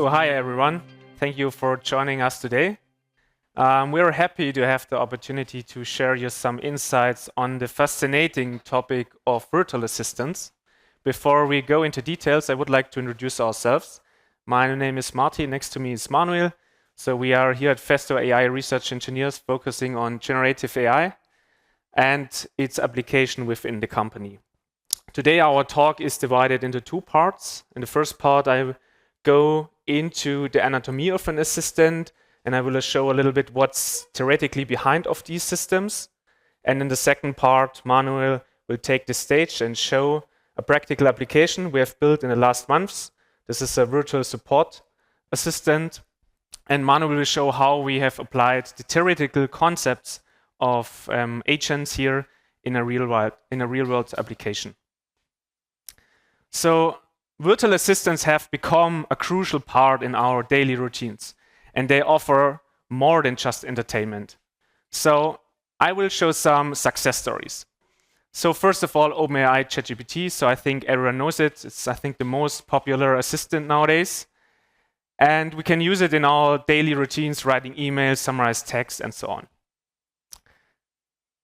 So hi everyone, thank you for joining us today. We're happy to have the opportunity to share you some insights on the fascinating topic of virtual assistants. Before we go into details, I would like to introduce ourselves. My name is Marty, next to me is Manuel. So we are here at Festo AI research engineers focusing on generative AI and its application within the company. Today our talk is divided into two parts. In the first part I go into the anatomy of an assistant and I will show a little bit what's theoretically behind of these systems. And in the second part, Manuel will take the stage and show a practical application we have built in the last months. This is a virtual support assistant. And Manuel will show how we have applied the theoretical concepts of agents here in a real world application. So virtual assistants have become a crucial part in our daily routines, and they offer more than just entertainment. So I will show some success stories. So first of all, OpenAI ChatGPT. So I think everyone knows it. It's, I think, the most popular assistant nowadays. And we can use it in our daily routines, writing emails, summarize text, and so on.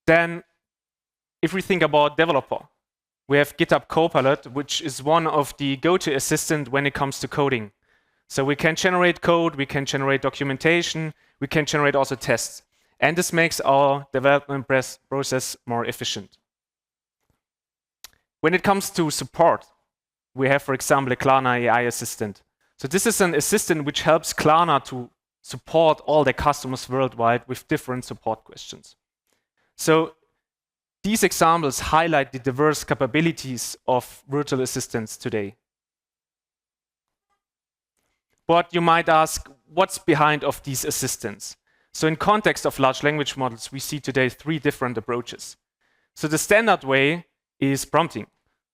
Then, if we think about developer, we have GitHub Copilot, which is one of the go-to assistant when it comes to coding. So we can generate code, we can generate documentation, we can generate also tests. And this makes our development process more efficient. When it comes to support, we have, for example, a Klarna AI assistant. So this is an assistant which helps Klarna to support all their customers worldwide with different support questions. So these examples highlight the diverse capabilities of virtual assistants today. But you might ask, what's behind of these assistants? So in context of large language models, we see today three different approaches. So the standard way is prompting.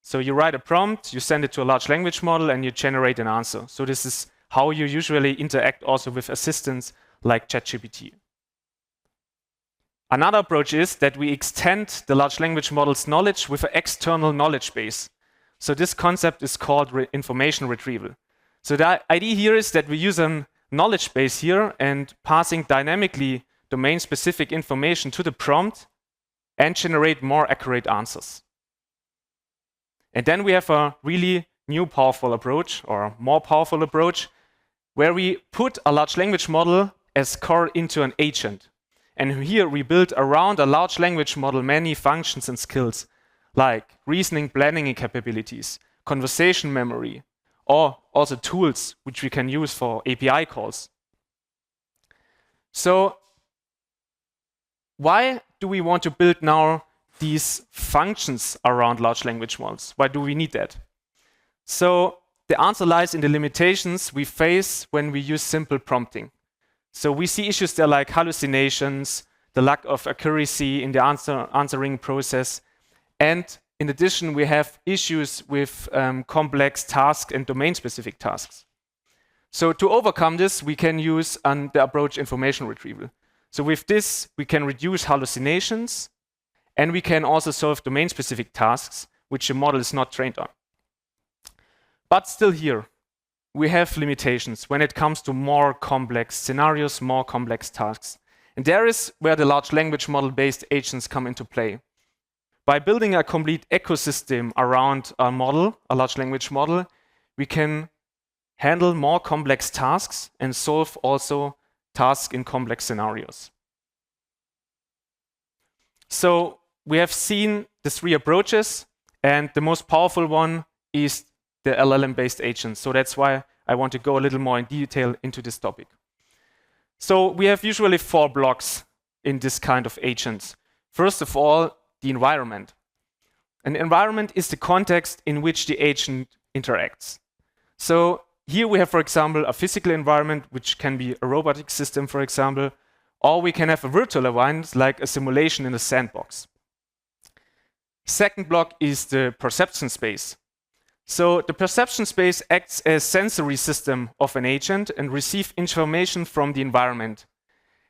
So you write a prompt, you send it to a large language model, and you generate an answer. So this is how you usually interact also with assistants like ChatGPT. Another approach is that we extend the large language model's knowledge with an external knowledge base. So this concept is called information retrieval. So the idea here is that we use a knowledge base here and passing dynamically domain-specific information to the prompt and generate more accurate answers. And then we have a really new powerful approach, or more powerful approach, where we put a large language model as core into an agent. And here we build around a large language model many functions and skills, like reasoning, planning capabilities, conversation memory, or also tools which we can use for API calls. So why do we want to build now these functions around large language models? Why do we need that? So the answer lies in the limitations we face when we use simple prompting. So we see issues there like hallucinations, the lack of accuracy in the answering process. And in addition, we have issues with complex tasks and domain-specific tasks. So to overcome this, we can use the approach information retrieval. So with this, we can reduce hallucinations, and we can also solve domain-specific tasks, which the model is not trained on. But still here, we have limitations when it comes to more complex scenarios, more complex tasks. And there is where the large language model-based agents come into play. By building a complete ecosystem around a model, a large language model, we can handle more complex tasks and solve also tasks in complex scenarios. So we have seen the three approaches, and the most powerful one is the LLM-based agents. So that's why I want to go a little more in detail into this topic. So we have usually 4 blocks in this kind of agents. First of all, the environment. An environment is the context in which the agent interacts. So here we have, for example, a physical environment, which can be a robotic system, for example, or we can have a virtual environment, like a simulation in a sandbox. Second block is the perception space. So the perception space acts as sensory system of an agent and receives information from the environment.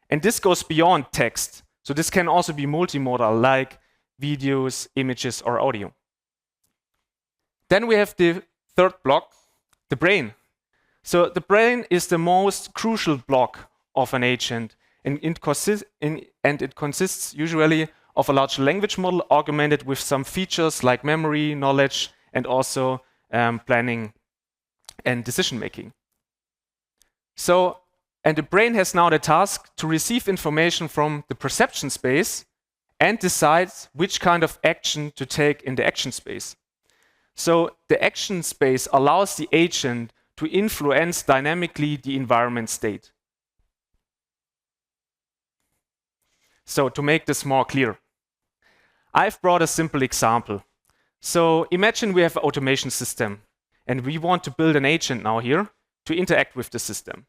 And this goes beyond text. So this can also be multimodal, like videos, images, or audio. Then we have the third block, the brain. So the brain is the most crucial block of an agent, and it consists usually of a large language model augmented with some features like memory, knowledge, and also planning and decision making. So, and the brain has now the task to receive information from the perception space and decides which kind of action to take in the action space. So the action space allows the agent to influence dynamically the environment state. So to make this more clear, I've brought a simple example. So imagine we have an automation system and we want to build an agent now here to interact with the system.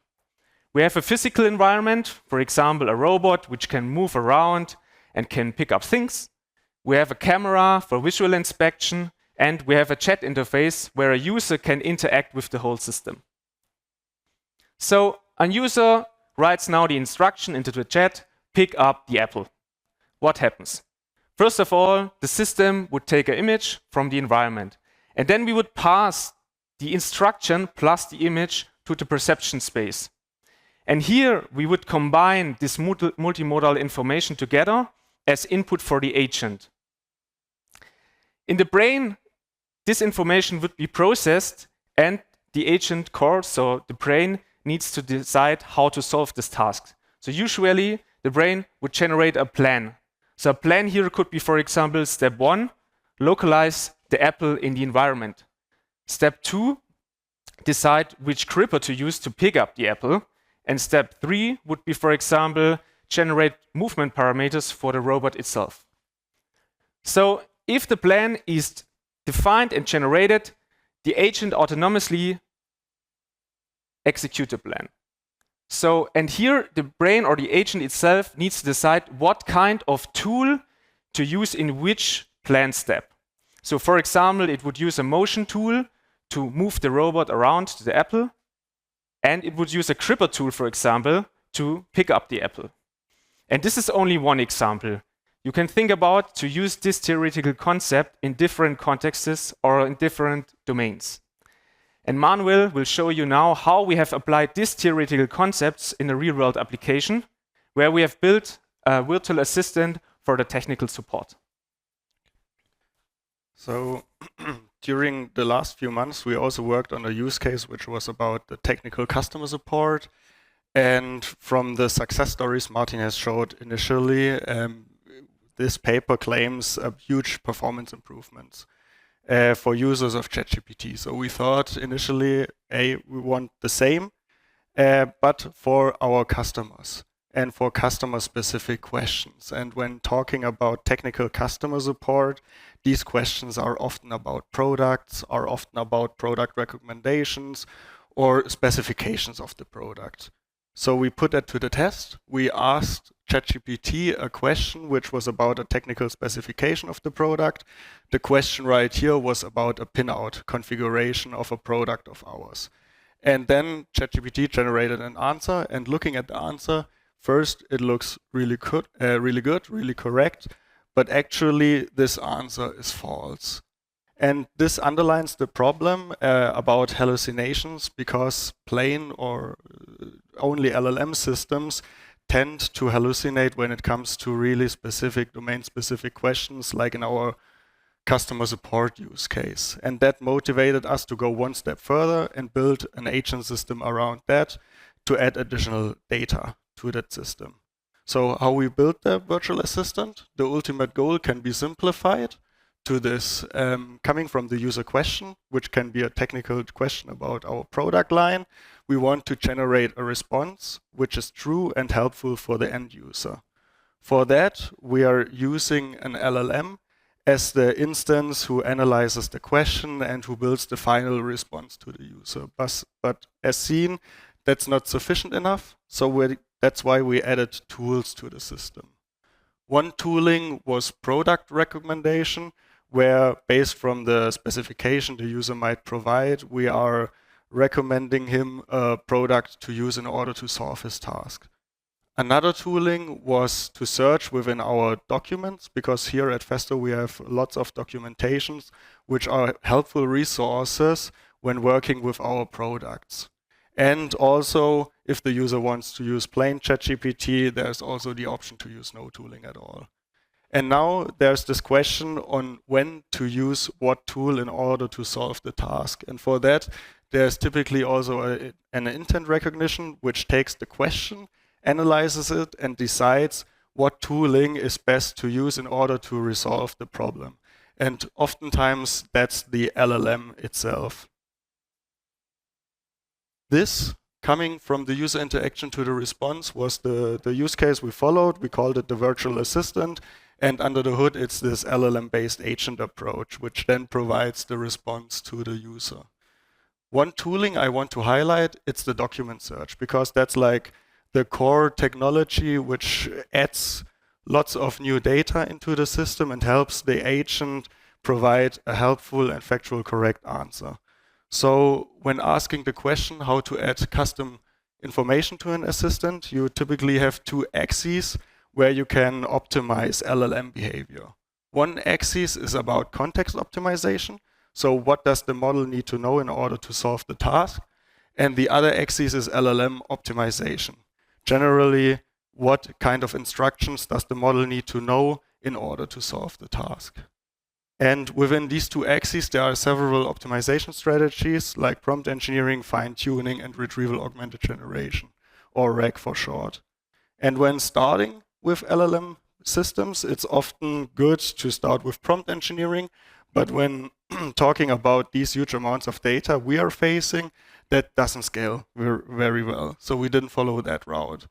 We have a physical environment, for example, a robot which can move around and can pick up things. We have a camera for visual inspection, and we have a chat interface where a user can interact with the whole system. So a user writes now the instruction into the chat, pick up the apple. What happens? First of all, the system would take an image from the environment, and then we would pass the instruction plus the image to the perception space. And here we would combine this multimodal information together as input for the agent. In the brain, this information would be processed and the agent core, so the brain, needs to decide how to solve this task. So usually the brain would generate a plan. So a plan here could be, for example, step 1, localize the apple in the environment. Step 2, decide which gripper to use to pick up the apple. And step 3 would be, for example, generate movement parameters for the robot itself. So if the plan is defined and generated, the agent autonomously executes the plan. So, and here the brain or the agent itself needs to decide what kind of tool to use in which plan step. So for example, it would use a motion tool to move the robot around to the apple, and it would use a gripper tool, for example, to pick up the apple. And this is only one example. You can think about to use this theoretical concept in different contexts or in different domains. And Manuel will show you now how we have applied these theoretical concepts in a real-world application, where we have built a virtual assistant for the technical support. So during the last few months, we also worked on a use case which was about the technical customer support. And from the success stories Martin has showed initially, this paper claims a huge performance improvements for users of ChatGPT. So we thought initially, we want the same, but for our customers and for customer-specific questions. And when talking about technical customer support, these questions are often about products, are often about product recommendations or specifications of the product. So we put that to the test. We asked ChatGPT a question which was about a technical specification of the product. The question right here was about a pinout configuration of a product of ours. And then ChatGPT generated an answer, and looking at the answer, first it looks really good, really correct, but actually this answer is false. And this underlines the problem about hallucinations, because plain or only LLM systems tend to hallucinate when it comes to really specific, domain-specific questions, like in our customer support use case. And that motivated us to go one step further and build an agent system around that to add additional data to that system. So how we built the virtual assistant, the ultimate goal can be simplified to this coming from the user question, which can be a technical question about our product line. We want to generate a response which is true and helpful for the end user. For that, we are using an LLM as the instance who analyzes the question and who builds the final response to the user. But as seen, that's not sufficient enough, so that's why we added tools to the system. One tooling was product recommendation, where based from the specification the user might provide, we are recommending him a product to use in order to solve his task. Another tooling was to search within our documents, because here at Festo we have lots of documentations which are helpful resources when working with our products. And also, if the user wants to use plain ChatGPT, there's also the option to use no tooling at all. And now there's this question on when to use what tool in order to solve the task. And for that, there's typically also an intent recognition, which takes the question, analyzes it, and decides what tooling is best to use in order to resolve the problem. And oftentimes, that's the LLM itself. This, coming from the user interaction to the response, was the use case we followed. We called it the virtual assistant. And under the hood, it's this LLM-based agent approach, which then provides the response to the user. One tooling I want to highlight, it's the document search, because that's like the core technology which adds lots of new data into the system and helps the agent provide a helpful and factual correct answer. So when asking the question how to add custom information to an assistant, you typically have two axes where you can optimize LLM behavior. One axis is about context optimization. So what does the model need to know in order to solve the task? And the other axis is LLM optimization. Generally, what kind of instructions does the model need to know in order to solve the task? And within these two axes, there are several optimization strategies like prompt engineering, fine-tuning, and retrieval augmented generation, or RAG for short. And when starting with LLM systems, it's often good to start with prompt engineering, but when talking about these huge amounts of data we are facing, that doesn't scale very well. So we didn't follow that route.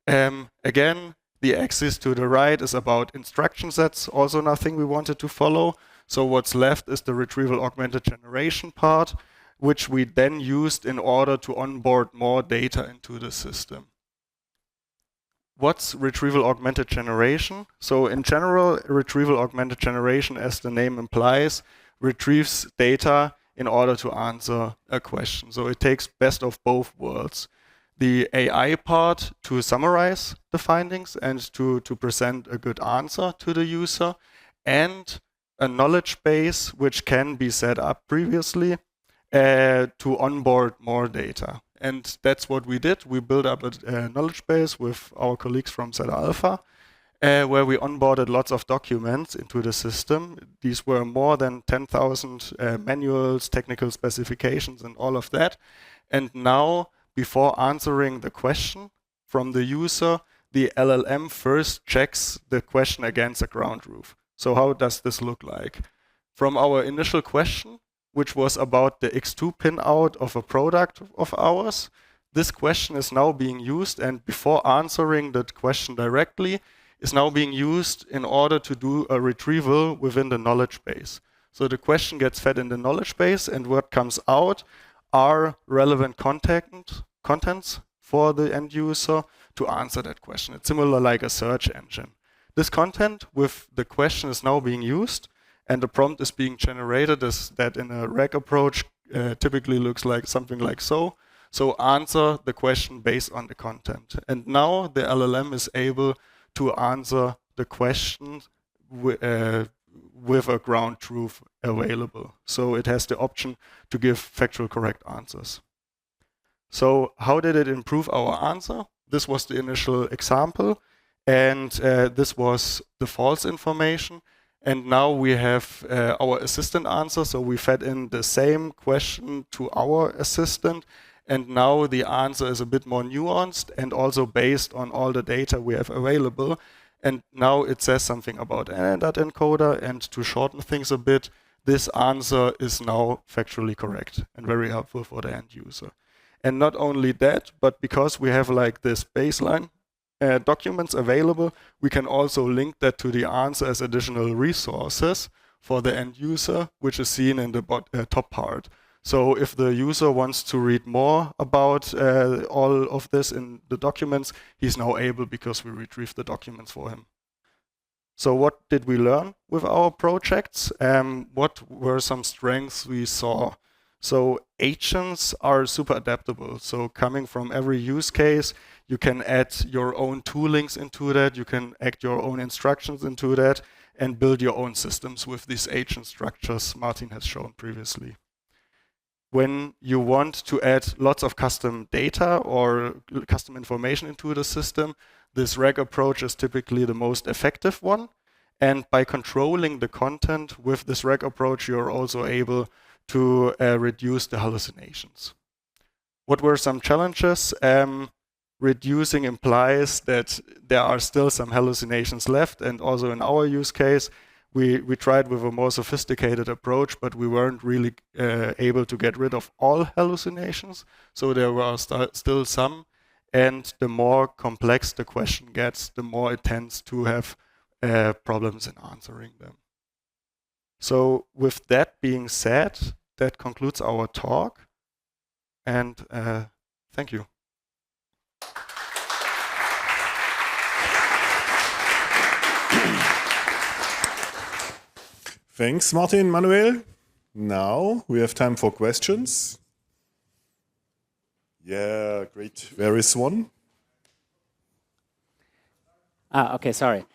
Again, the axis to the right is about instruction sets, also nothing we wanted to follow. So what's left is the retrieval augmented generation part, which we then used in order to onboard more data into the system. What's retrieval augmented generation? So in general, retrieval augmented generation, as the name implies, retrieves data in order to answer a question. So it takes best of both worlds. The AI part to summarize the findings and to present a good answer to the user, and a knowledge base which can be set up previously to onboard more data. And that's what we did. We built up a knowledge base with our colleagues from Zeta Alpha, where we onboarded lots of documents into the system. These were more than 10,000 manuals, technical specifications, and all of that. And now, before answering the question from the user, the LLM first checks the question against a ground truth. So how does this look like? From our initial question, which was about the X2 pinout of a product of ours, this question is now being used, and before answering that question directly, is now being used in order to do a retrieval within the knowledge base. So the question gets fed in the knowledge base, and what comes out are relevant contents for the end user to answer that question. It's similar like a search engine. This content with the question is now being used, and the prompt is being generated as that in a RAG approach typically looks like something like so. So answer the question based on the content. And now the LLM is able to answer the question with a ground truth available. So it has the option to give factual correct answers. So how did it improve our answer? This was the initial example, and this was the false information. And now we have our assistant answer. So we fed in the same question to our assistant. And now the answer is a bit more nuanced and also based on all the data we have available. And now it says something about that encoder. And to shorten things a bit, this answer is now factually correct and very helpful for the end user. And not only that, but because we have like this baseline documents available, we can also link that to the answer as additional resources for the end user, which is seen in the top part. So if the user wants to read more about all of this in the documents, he's now able because we retrieved the documents for him. So what did we learn with our projects? What were some strengths we saw? So agents are super adaptable. So coming from every use case, you can add your own toolings into that, you can add your own instructions into that, and build your own systems with these agent structures Martin has shown previously. when you want to add lots of custom data or custom information into the system, this reg approach is typically the most effective one. And by controlling the content with this reg approach, you're also able to reduce the hallucinations. What were some challenges? Reducing implies that there are still some hallucinations left, and also in our use case, we tried with a more sophisticated approach, but we weren't really able to get rid of all hallucinations. So there were still some, and the more complex the question gets, the more it tends to have problems in answering them. So with that being said, that concludes our talk, and thank you. Thanks, Martin, Manuel. Now we have time for questions. Yeah, great. There is one. Okay, sorry.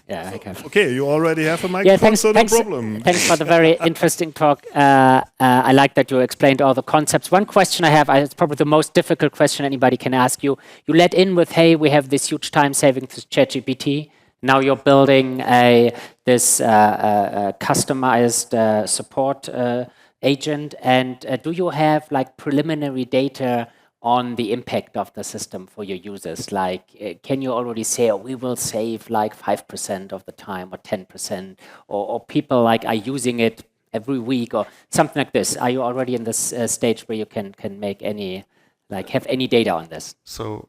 Yeah, I can. Okay, you already have a microphone, so no problem. Thanks for the very interesting talk. I like that you explained all the concepts. One question I have, it's probably the most difficult question anybody can ask you. You led in with, hey, we have this huge time saving to ChatGPT. Now you're building this customized support agent. And do you have like preliminary data on the impact of the system for your users? Like, can you already say, oh, we will save like 5% of the time or 10%, or people like are using it every week or something like this? Are you already in this stage where you can make any, like have any data on this? So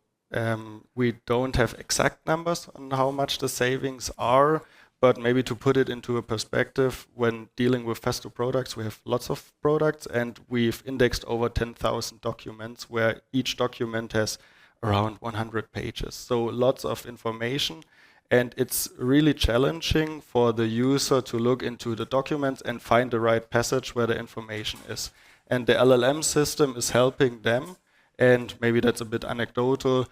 we don't have exact numbers on how much the savings are, but maybe to put it into a perspective, when dealing with Festo products, we have lots of products, and we've indexed over 10,000 documents, where each document has around 100 pages. So lots of information, and it's really challenging for the user to look into the documents and find the right passage where the information is. And the LLM system is helping them, and maybe that's a bit anecdotal.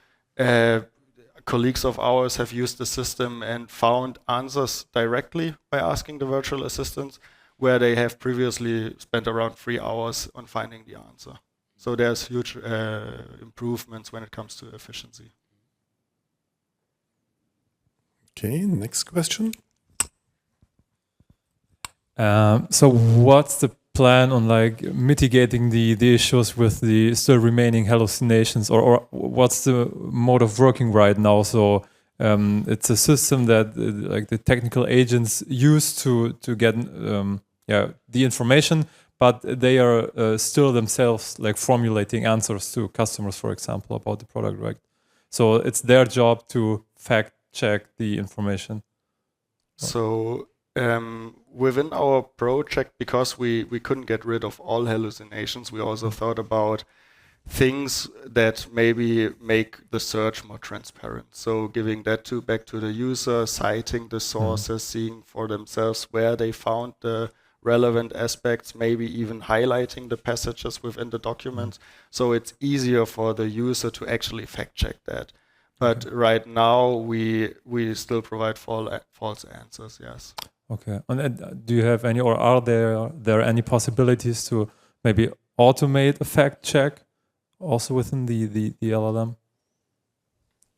Colleagues of ours have used the system and found answers directly by asking the virtual assistants, where they have previously spent around 3 hours on finding the answer. So there's huge improvements when it comes to efficiency. Okay, next question. So what's the plan on like mitigating the issues with the still remaining hallucinations, or what's the mode of working right now? So it's a system that like the technical agents use to get the information, but they are still themselves like formulating answers to customers, for example, about the product, right? So it's their job to fact check the information. So within our project, because we couldn't get rid of all hallucinations, we also thought about things that maybe make the search more transparent. So giving that back to the user, citing the sources, seeing for themselves where they found the relevant aspects, maybe even highlighting the passages within the document. So it's easier for the user to actually fact check that. But right now, we still provide false answers, yes. Okay. And do you have any, or are there any possibilities to maybe automate a fact check also within the LLM?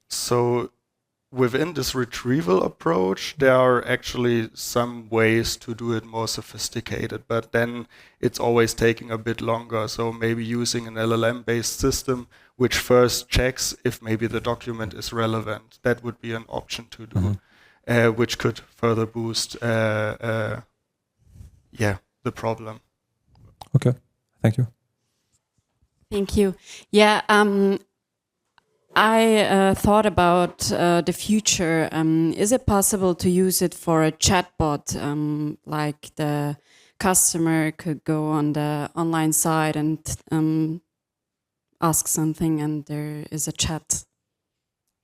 So within this retrieval approach, there are actually some ways to do it more sophisticated, but then it's always taking a bit longer. So maybe using an LLM-based system which first checks if maybe the document is relevant. That would be an option to do, which could further boost the problem. Okay, thank you. Thank you. Yeah, I thought about the future. Is it possible to use it for a chatbot, like the customer could go on the online site and ask something and there is a chat?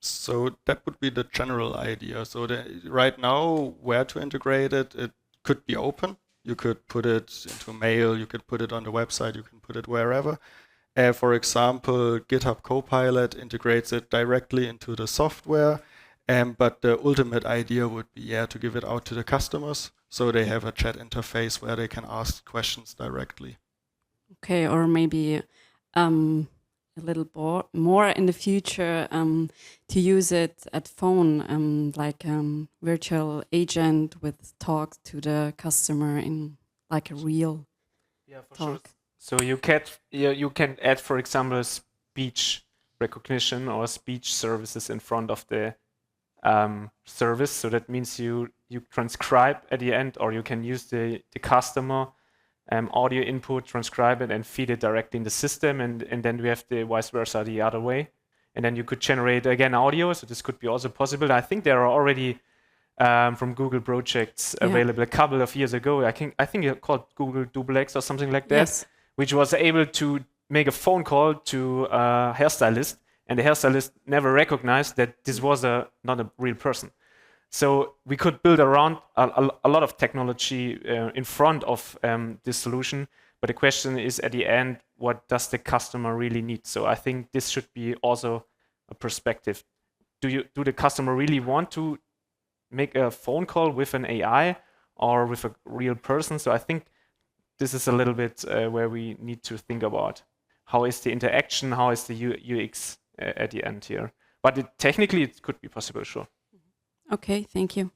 So that would be the general idea. So right now, where to integrate it, it could be open. You could put it into mail, you could put it on the website, you can put it wherever. For example, GitHub Copilot integrates it directly into the software, but the ultimate idea would be to give it out to the customers so they have a chat interface where they can ask questions directly. Okay, or maybe a little more in the future to use it at phone, like virtual agent with talk to the customer in like a real talk. So you can add, for example, speech recognition or speech services in front of the service. So that means you transcribe at the end, or you can use the customer audio input, transcribe it, and feed it directly in the system, and then we have the vice versa the other way. And then you could generate again audio. So this could be also possible. I think there are already from Google projects available a couple of years ago. I think it called Google DoubleX or something like that, Yes. which was able to make a phone call to a hairstylist, and the hairstylist never recognized that this was not a real person. So we could build around a lot of technology in front of this solution. But the question is at the end, what does the customer really need? So I think this should be also a perspective. Do the customer really want to make a phone call with an AI or with a real person? So I think this is a little bit where we need to think about how is the interaction, how is the UX at the end here. But technically it could be possible, sure. Okay, thank you.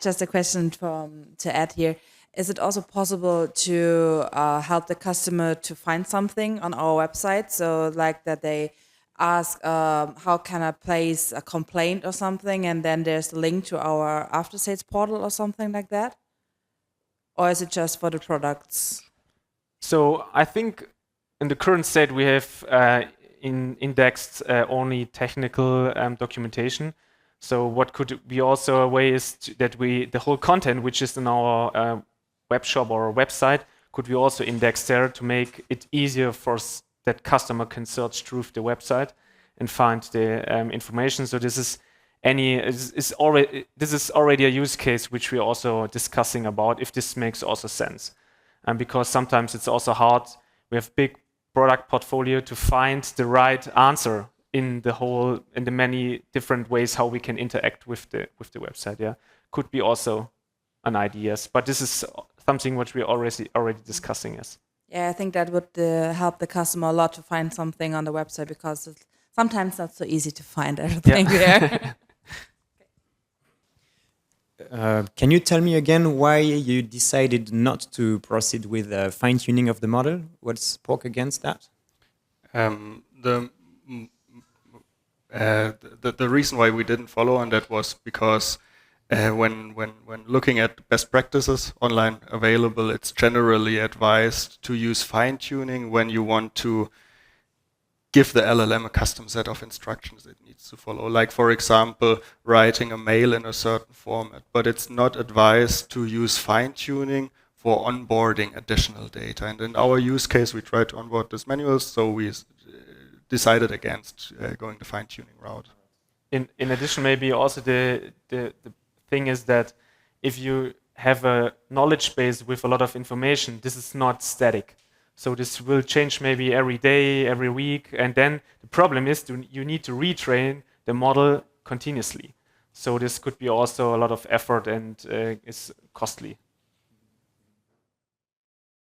Just a question to add here. Is it also possible to help the customer to find something on our website? So like that they ask, how can I place a complaint or something? And then there's a link to our after sales portal or something like that? Or is it just for the products? So I think in the current state we have indexed only technical documentation. So what could be also a way is that the whole content which is in our web shop or website could be also indexed there to make it easier for that customer can search through the website and find the information. So this is already a use case which we're also discussing about if this makes also sense. And because sometimes it's also hard, we have big product portfolio to find the right answer in the many different ways how we can interact with the website. Yeah, could be also an idea, but this is something which we're already discussing. Yes. Yeah, I think that would help the customer a lot to find something on the website because it's sometimes not so easy to find everything there. Can you tell me again why you decided not to proceed with fine-tuning of the model? What spoke against that? The reason why we didn't follow on that was because when looking at best practices online available, it's generally advised to use fine-tuning when you want to give the LLM a custom set of instructions it needs to follow. Like, for example, writing a mail in a certain format. But it's not advised to use fine-tuning for onboarding additional data. And in our use case, we tried to onboard this manual, so we decided against going the fine-tuning route. In addition, maybe also the thing is that if you have a knowledge base with a lot of information, this is not static. So this will change maybe every day, every week, and then the problem is you need to retrain the model continuously. So this could be also a lot of effort and is costly.